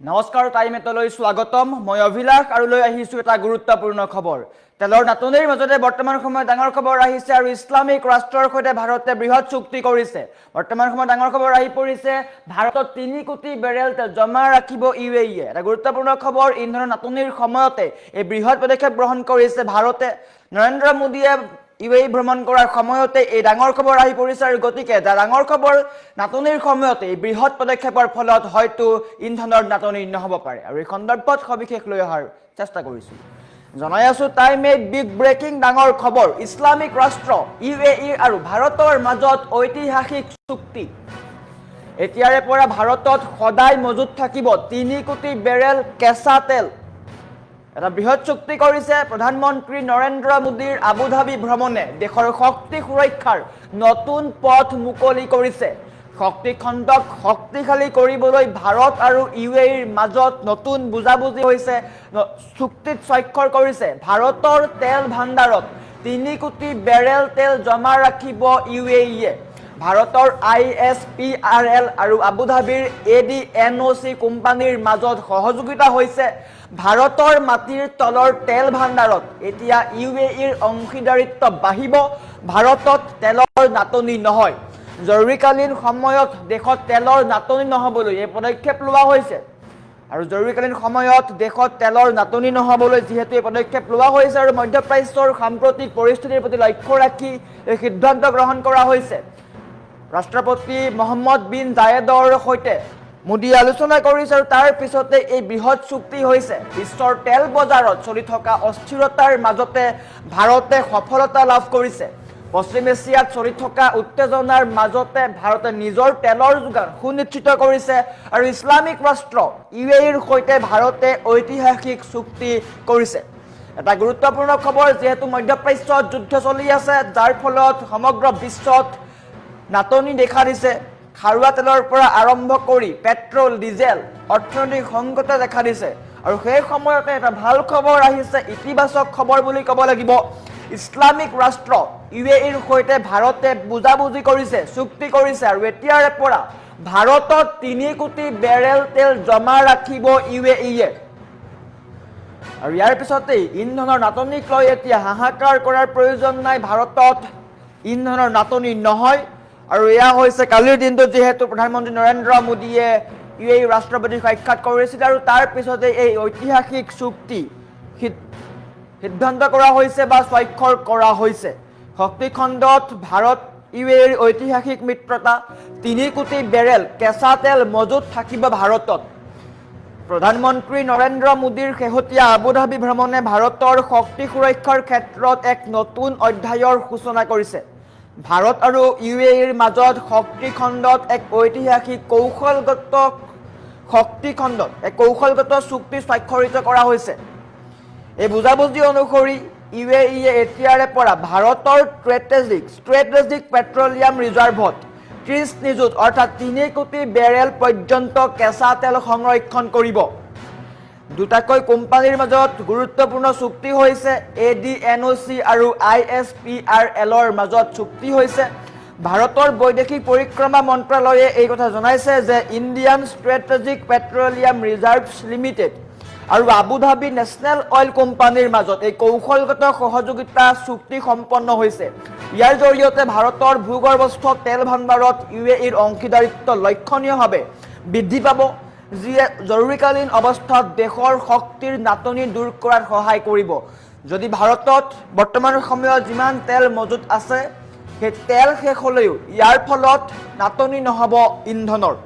নমস্কাৰ টাইমেটলৈ স্বাগতম মই অভিলাষ আৰু লৈ আহিছো এটা গুৰুত্বপূৰ্ণ খবৰ তেলৰ নাটনিৰ মাজতে বৰ্তমান সময়ত ডাঙৰ খবৰ আহিছে আৰু ইছলামিক ৰাষ্ট্ৰৰ সৈতে ভাৰতে বৃহৎ চুক্তি কৰিছে বৰ্তমান সময়ত ডাঙৰ খবৰ আহি পৰিছে ভাৰতত ৩ কোটি বেৰেল তেল জমা ৰাখিব ইউএইয়ে এটা গুৰুত্বপূৰ্ণ খবৰ ইন্ধনৰ নাটনিৰ সময়তে এই বৃহৎ পদক্ষেপ গ্ৰহণ কৰিছে ভাৰতে নৰেন্দ্ৰ মোদীয়ে ইউএই ভ্ৰমণ কৰাৰ সময়তে এই ডাঙৰ খবৰ আহি পৰিছে আৰু গতিকে ডাঙৰ খবৰ নাটনিৰ সময়তে এই বৃহৎ পদক্ষেপৰ ফলত হয়তো ইন্ধনৰ নাটনি নহব পাৰে আৰু এই সন্দৰ্ভত সবিশেষ লৈ অহাৰ চেষ্টা কৰিছো জনাই আছো টাইম এ বিগ ব্ৰেকিং ডাঙৰ খবৰ ইছলামিক ৰাষ্ট্ৰ ইউএই আৰু ভাৰতৰ মাজত ঐতিহাসিক চুক্তি এতিয়াৰে পৰা ভাৰতত সদায় মজুত থাকিব ৩ কোটি বেৰেল কেঁচা তেল এটা বৃহৎ চুক্তি কৰিছে প্ৰধানমন্ত্ৰী নৰেন্দ্ৰ মোদীৰ আবুধাবি ভ্ৰমণে দেশৰ শক্তি সুৰক্ষাৰ নতুন পথ মুকলি কৰিছে শক্তি খণ্ডক শক্তিশালী কৰিবলৈ ভাৰত আৰু ইউএইৰ মাজত নতুন বুজাবুজি হৈছে চুক্তিত স্বাক্ষৰ কৰিছে ভাৰতৰ তেল ভাণ্ডাৰত ৩ কোটি বেৰেল তেল জমা ৰাখিব ইউএইয়ে ভাৰতৰ ISPRL আৰু আবুধাবিৰ ADNOC কোম্পানীৰ মাজত সহযোগিতা হৈছে ভাৰতৰ মাটিৰ তলৰ তেল ভাণ্ডাৰত এতিয়া ইউএইৰ অংশীদাৰিত্ব বাঢ়িব ভাৰতত তেলৰ নাটনি নহয় জৰুৰীকালীন সময়ত দেশত তেলৰ নাটনি নহবলৈ এই পদক্ষেপ লোৱা হৈছে আৰু জৰুৰীকালীন সময়ত দেশত তেলৰ নাটনি নহবলৈ যেহেতু এই পদক্ষেপ লোৱা হৈছে আৰু মধ্যপ্ৰাচ্যৰ সাম্প্ৰতিক পৰিস্থিতিৰ প্ৰতি লক্ষ্য ৰাখি এই সিদ্ধান্ত গ্ৰহণ কৰা হৈছে ৰাষ্ট্ৰপতি মোহাম্মদ বিন জায়েদৰ সৈতে মোদী আলোচনা কৰিছে আৰু তাৰ পিছতে এই বৃহৎ চুক্তি হৈছে বিশ্বৰ তেল বজাৰত চলি থকা অস্থিৰতাৰ মাজতে ভাৰতে সফলতা লাভ কৰিছে পশ্চিম এছিয়াত চলি থকা উত্তেজনাৰ মাজতে ভাৰতে নিজৰ তেলৰ যোগান সুনিশ্চিত কৰিছে আৰু ইছলামিক ৰাষ্ট্ৰ ইউএইৰ সৈতে ভাৰতে ঐতিহাসিক চুক্তি কৰিছে এটা গুৰুত্বপূৰ্ণ খবৰ যেহেতু মধ্যপ্ৰাচ্যত যুদ্ধ চলি আছে যাৰ ফলত সমগ্ৰ বিশ্বত নাটনি দেখা দিছে খাৰুৱা তেলৰ পৰা আৰম্ভ কৰি পেট্ৰল ডিজেল অৰ্থনৈতিক সংকটে দেখা দিছে আৰু সেই সময়তে এটা ভাল খবৰ আহিছে ইতিবাচক খবৰ বুলি ক'ব লাগিব ইছলামিক ৰাষ্ট্ৰ ইউএইৰ সৈতে ভাৰতে বুজাবুজি কৰিছে চুক্তি কৰিছে আৰু এতিয়াৰে পৰা ভাৰতত ৩ কোটি বেৰেল তেল জমা ৰাখিব ইউএইয়ে আৰু ইয়াৰ পিছতেই ইন্ধনৰ নাটনিক লৈ এতিয়া হাহাকাৰ কৰাৰ প্ৰয়োজন নাই ভাৰতত ইন্ধনৰ নাটনি নহয় আৰু এয়া হৈছে কালিৰ দিনটোত যেহেতু প্ৰধানমন্ত্ৰী নৰেন্দ্ৰ মোদীয়ে ইউএই ৰাষ্ট্ৰপতিক সাক্ষাৎ কৰিছিল আৰু তাৰ পিছতে এই ঐতিহাসিক চুক্তি সিদ্ধান্ত কৰা হৈছে বা স্বাক্ষৰ কৰা হৈছে শক্তি খণ্ডত ভাৰত ইউএইৰ ঐতিহাসিক মিত্ৰতা ৩ কোটি বেৰেল কেঁচা তেল মজুত থাকিব ভাৰতত প্ৰধানমন্ত্ৰী নৰেন্দ্ৰ মোদীৰ শেহতীয়া আবুধাবি ভ্ৰমণে ভাৰতৰ শক্তি সুৰক্ষাৰ ক্ষেত্ৰত এক নতুন অধ্যায়ৰ সূচনা কৰিছে ভাৰত আৰু ইউএইৰ মাজত শক্তি খণ্ডত এক ঐতিহাসিক কৌশলগত চুক্তি স্বাক্ষৰিত কৰা হৈছে এই বুজাবুজি অনুসৰি ইউএইয়ে এতিয়াৰে পৰা ভাৰতৰ ষ্ট্ৰেটেজিক পেট্ৰলিয়াম ৰিজাৰ্ভত ৩০ নিযুত অৰ্থাৎ ৩ কোটি বেৰেল পৰ্যন্ত কেঁচা তেল সংৰক্ষণ কৰিব দুটাকৈ কোম্পানীৰ মাজত গুৰুত্বপূৰ্ণ চুক্তি হৈছে ADNOC আৰু ISPRLৰ মাজত চুক্তি হৈছে ভাৰতৰ বৈদেশিক পৰিক্ৰমা মন্ত্ৰালয়ে এই কথা জনাইছে যে Indian strategic petroleum reserves limited আৰু আবুধাবি নেশ্যনেল অইল কোম্পানীৰ মাজত এই কৌশলগত সহযোগিতা চুক্তি সম্পন্ন হৈছে ইয়াৰ জৰিয়তে ভাৰতৰ ভূগৰ্ভস্থ তেল ভাণ্ডাৰত ইউএইৰ অংশীদাৰিত্ব লক্ষণীয়ভাৱে বৃদ্ধি পাব যিয়ে জৰুৰীকালীন অৱস্থাত দেশৰ শক্তিৰ নাটনি দূৰ কৰাত সহায় কৰিব যদি ভাৰতত বৰ্তমান সময়ত যিমান তেল মজুত আছে সেই তেল শেষ হ'লেও ইয়াৰ ফলত নাটনি নহ'ব ইন্ধনৰ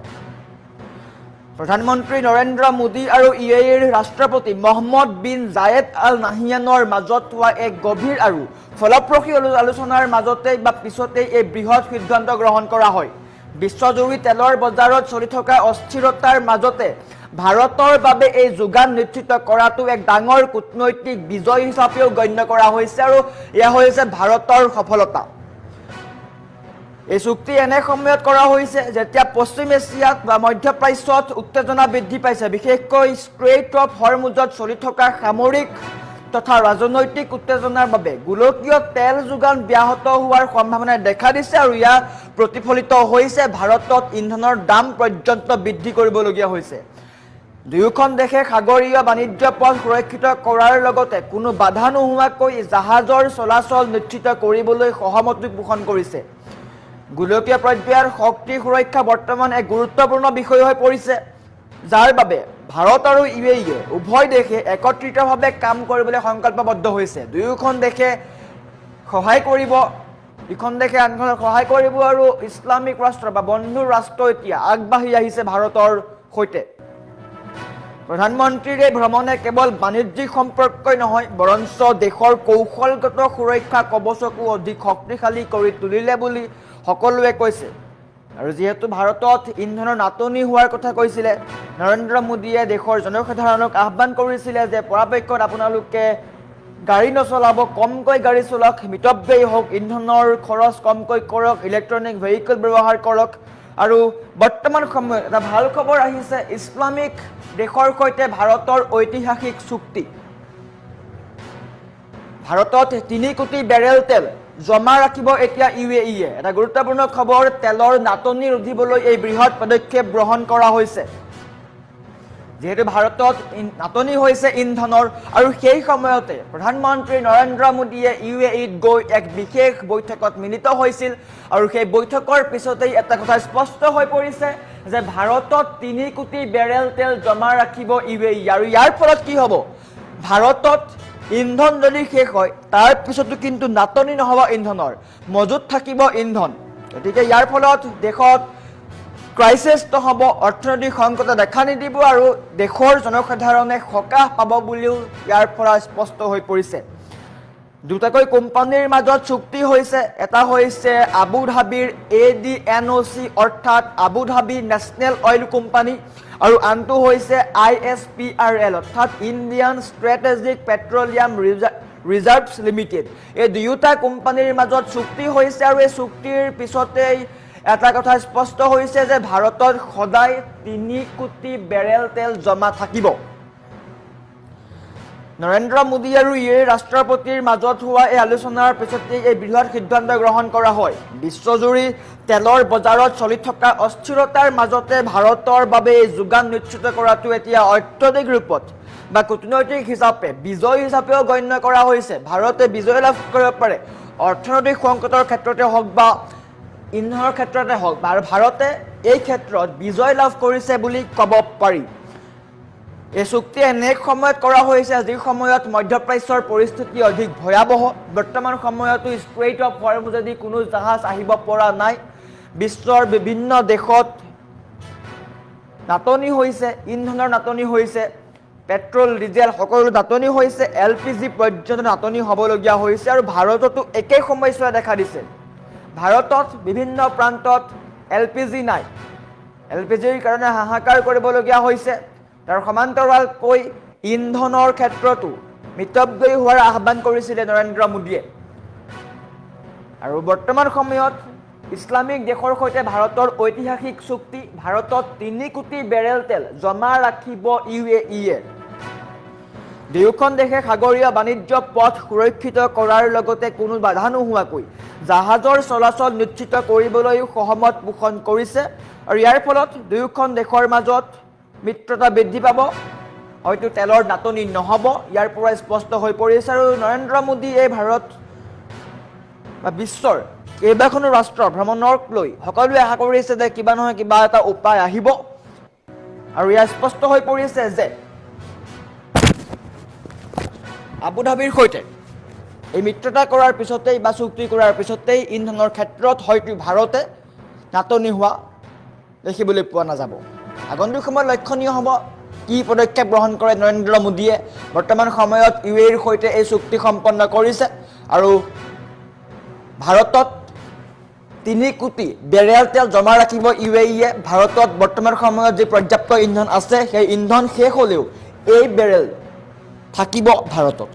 প্ৰধানমন্ত্ৰী নৰেন্দ্ৰ মোদী আৰু ইউএইৰ ৰাষ্ট্ৰপতি মোহাম্মদ বিন জায়েদ আল নাহিয়ানৰ মাজত হোৱা এক গভীৰ আৰু ফলপ্ৰসূ আলোচনাৰ মাজতে বা পিছতেই এই বৃহৎ সিদ্ধান্ত গ্ৰহণ কৰা হয় বিশ্বজুৰি তেলৰ বজাৰত চলি থকা অস্থিৰতাৰ মাজতে ভাৰতৰ বাবে এই যোগান নিশ্চিত কৰাটো এক ডাঙৰ কূটনৈতিক বিজয় হিচাপেও গণ্য কৰা হৈছে আৰু এয়া হৈছে ভাৰতৰ সফলতা এই চুক্তি এনে সময়ত কৰা হৈছে যেতিয়া পশ্চিম এছিয়াত বা মধ্যপ্ৰাচ্যত উত্তেজনা বৃদ্ধি পাইছে বিশেষকৈ ষ্ট্ৰেইট অফ হৰমুজত চলি থকা সামৰিক তথা ৰাজনৈতিক উত্তেজনাৰ বাবে গোলকীয় তেল যোগান ব্যাহত হোৱাৰ সম্ভাৱনা দেখা দিছে আৰু ইয়া প্ৰতিফলিত হৈছে ভাৰতত ইন্ধনৰ দাম পৰ্যন্ত বৃদ্ধি কৰিবলগীয়া হৈছে দুয়োখন দেশে সাগৰীয় বাণিজ্য পথ সুৰক্ষিত কৰাৰ লগতে কোনো বাধা নোহোৱাকৈ জাহাজৰ চলাচল নিশ্চিত কৰিবলৈ সহমতি পোষণ কৰিছে। গোলকীয় পৰ্যায়ৰ শক্তি সুৰক্ষা বৰ্তমান এক গুৰুত্বপূৰ্ণ বিষয় হৈ পৰিছে, যাৰ বাবে ভাৰত আৰু UAE উভয় দেশে একত্ৰিতভাৱে কাম কৰিবলৈ সংকল্পবদ্ধ হৈছে। দুয়োখন দেশে সহায় কৰিব, ইখন দেশে আনখনক সহায় কৰিব আৰু ইছলামিক ৰাষ্ট্ৰ বা বন্ধু ৰাষ্ট্ৰ এতিয়া আগবাঢ়ি আহিছে ভাৰতৰ সৈতে। প্ৰধানমন্ত্ৰীৰ এই ভ্ৰমণে কেৱল বাণিজ্যিক সম্পৰ্কই নহয়, বৰঞ্চ দেশৰ কৌশলগত সুৰক্ষা কৱচকো অধিক শক্তিশালী কৰি তুলিলে বুলি সকলোৱে কৈছে। আৰু যিহেতু ভাৰতত ইন্ধনৰ নাটনি হোৱাৰ কথা কৈছিলে, নৰেন্দ্ৰ মোদীয়ে দেশৰ জনসাধাৰণক আহ্বান কৰিছিলে যে পৰাপক্ষত আপোনালোকে গাড়ী নচলাব, কমকৈ গাড়ী চলাওক, মিতব্যয়ী হওক, ইন্ধনৰ খৰচ কমকৈ কৰক, ইলেক্ট্ৰনিক ভেহিকল ব্যৱহাৰ কৰক। আৰু বৰ্তমান সময়ত এটা ভাল খবৰ আহিছে, ইছলামিক দেশৰ সৈতে ভাৰতৰ ঐতিহাসিক চুক্তি। ভাৰতত 3 কোটি বেৰেল তেল জমা ৰাখিব এতিয়া UAE। এটা গুৰুত্বপূৰ্ণ খবৰ, তেলৰ নাটনি ৰোধিবলৈ এই বৃহৎ পদক্ষেপ গ্ৰহণ কৰা হৈছে। যিহেতু ভাৰতত নাটনি হৈছে ইন্ধনৰ, আৰু সেই সময়তে প্ৰধানমন্ত্ৰী নৰেন্দ্ৰ মোদীয়ে UAEত গৈ এক বিশেষ বৈঠকত মিলিত হৈছিল। আৰু সেই বৈঠকৰ পিছতেই এটা কথা স্পষ্ট হৈ পৰিছে যে ভাৰতত 3 কোটি বেৰেল তেল জমা ৰাখিব UAE। আৰু ইয়াৰ ফলত কি হ'ব, ভাৰতত ইন্ধন যদি শেষ হয় তাৰ পিছতো কিন্তু নাটনি নহ'ব ইন্ধনৰ, মজুত থাকিব ইন্ধন। গতিকে ইয়াৰ ফলত দেশত ক্ৰাইচিছ নহ'ব, অৰ্থনৈতিক সংকটে দেখা নিদিব আৰু দেশৰ জনসাধাৰণে সকাহ পাব বুলিও ইয়াৰ পৰা স্পষ্ট হৈ পৰিছে। দুটাকৈ কোম্পানীৰ মাজত চুক্তি হৈছে, এটা হৈছে আবু ধাবিৰ ADNOC অৰ্থাৎ Abu Dhabi national oil company, আৰু আনটো হৈছে ISPRL অৰ্থাৎ Indian strategic petroleum reserves limited. এই দুয়োটা কোম্পানীৰ মাজত চুক্তি হৈছে, আৰু এই চুক্তিৰ পিছতেই এটা কথা স্পষ্ট হৈছে যে ভাৰতত সদায় 3 কোটি বেৰেল তেল জমা থাকিব। নৰেন্দ্ৰ মোদী আৰু UAE ৰাষ্ট্ৰপতিৰ মাজত হোৱা এই আলোচনাৰ পিছতেই এই বৃহৎ সিদ্ধান্ত গ্ৰহণ কৰা হয়। বিশ্বজুৰি তেলৰ বজাৰত চলি থকা অস্থিৰতাৰ মাজতে ভাৰতৰ বাবে এই যোগান নিশ্চিত কৰাটো এতিয়া অত্যধিক ৰূপত বা কূটনৈতিক হিচাপে বিজয় হিচাপেও গণ্য কৰা হৈছে। ভাৰতে বিজয় লাভ কৰিব পাৰে, অৰ্থনৈতিক সংকটৰ ক্ষেত্ৰতে হওক বা ইন্ধনৰ ক্ষেত্ৰতে হওক, আৰু ভাৰতে এই ক্ষেত্ৰত বিজয় লাভ কৰিছে বুলি ক'ব পাৰি। এই চুক্তি এনে এক সময়ত কৰা হৈছে যি সময়ত মধ্যপ্ৰাচ্যৰ পৰিস্থিতি অধিক ভয়াৱহ। বৰ্তমান সময়তো ষ্ট্ৰেইট অফ হৰমুজেদি কোনো জাহাজ আহিব পৰা নাই। বিশ্বৰ বিভিন্ন দেশত নাটনি হৈছে, ইন্ধনৰ নাটনি হৈছে, পেট্ৰল ডিজেল সকলো নাটনি হৈছে, LPG পৰ্যন্ত নাটনি হ'বলগীয়া হৈছে। আৰু ভাৰততো একেই সমস্যা দেখা দিছে। ভাৰতত বিভিন্ন প্ৰান্তত LPG নাই, LPGৰ কাৰণে হাহাকাৰ কৰিবলগীয়া হৈছে। তাৰ সমান্তৰালকৈ ইন্ধনৰ ক্ষেত্ৰতো মিতব্যয়ী হোৱাৰ আহ্বান কৰিছিলে নৰেন্দ্ৰ মোদীয়ে। আৰু বৰ্তমান সময়ত ইছলামিক দেশৰ সৈতে ভাৰতৰ ঐতিহাসিক চুক্তি, ভাৰতত 3 কোটি বেৰেল তেল জমা ৰাখিব UAE। দুয়োখন দেশে সাগৰীয় বাণিজ্য পথ সুৰক্ষিত কৰাৰ লগতে কোনো বাধা নোহোৱাকৈ জাহাজৰ চলাচল নিশ্চিত কৰিবলৈও সহমত পোষণ কৰিছে। আৰু ইয়াৰ ফলত দুয়োখন দেশৰ মাজত মিত্ৰতা বৃদ্ধি পাব, হয়তো তেলৰ নাটনি নহ'ব, ইয়াৰ পৰা স্পষ্ট হৈ পৰিছে। আৰু নৰেন্দ্ৰ মোদী এই ভাৰত বা বিশ্বৰ কেইবাখনো ৰাষ্ট্ৰ ভ্ৰমণক লৈ সকলোৱে আশা কৰিছে যে কিবা নহয় কিবা এটা উপায় আহিব। আৰু ইয়াৰ স্পষ্ট হৈ পৰিছে যে আবু ধাবিৰ সৈতে এই মিত্ৰতা কৰাৰ পিছতেই বা চুক্তি কৰাৰ পিছতেই ইন্ধনৰ ক্ষেত্ৰত হয়তো ভাৰতে নাটনি হোৱা দেখিবলৈ পোৱা নাযাব। আগন্তুক সময়ত লক্ষণীয় হ'ব কি পদক্ষেপ গ্ৰহণ কৰে নৰেন্দ্ৰ মোদীয়ে। বৰ্তমান সময়ত UAEৰ সৈতে এই চুক্তি সম্পন্ন কৰিছে, আৰু ভাৰতত 3 কোটি বেৰেল তেল জমা ৰাখিব UAE। ভাৰতত বৰ্তমান সময়ত যি পৰ্যাপ্ত ইন্ধন আছে সেই ইন্ধন শেষ হ'লেও এই বেৰেল থাকিব ভাৰতত।